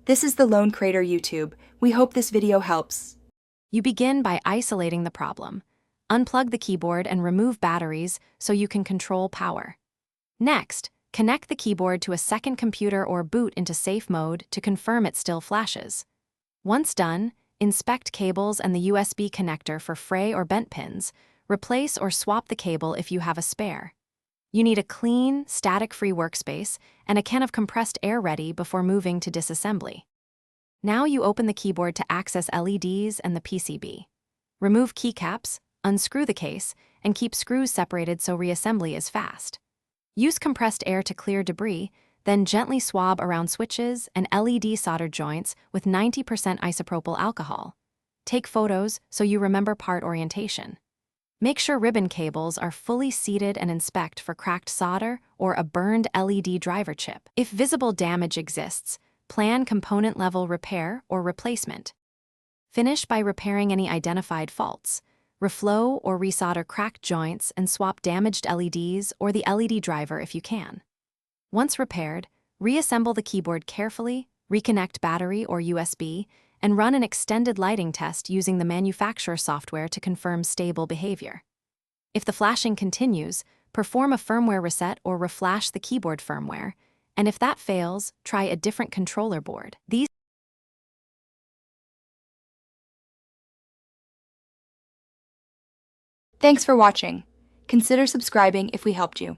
This is the Lone Crater YouTube. We hope this video helps. You begin by isolating the problem. Unplug the keyboard and remove batteries so you can control power. Next, connect the keyboard to a second computer or boot into safe mode to confirm it still flashes. Once done, inspect cables and the USB connector for fray or bent pins. Replace or swap the cable if you have a spare. You need a clean, static-free workspace and a can of compressed air ready before moving to disassembly. Now you open the keyboard to access LEDs and the PCB. Remove keycaps, unscrew the case, and keep screws separated so reassembly is fast. Use compressed air to clear debris, then gently swab around switches and LED solder joints with 90% isopropyl alcohol. Take photos so you remember part orientation. Make sure ribbon cables are fully seated and inspect for cracked solder or a burned LED driver chip. If visible damage exists, plan component-level repair or replacement. Finish by repairing any identified faults. Reflow or resolder cracked joints and swap damaged LEDs or the LED driver if you can. Once repaired, reassemble the keyboard carefully, reconnect battery or USB, and run an extended lighting test using the manufacturer software to confirm stable behavior. If the flashing continues, perform a firmware reset or reflash the keyboard firmware, and if that fails, try a different controller board. Thanks for watching. Consider subscribing if we helped you.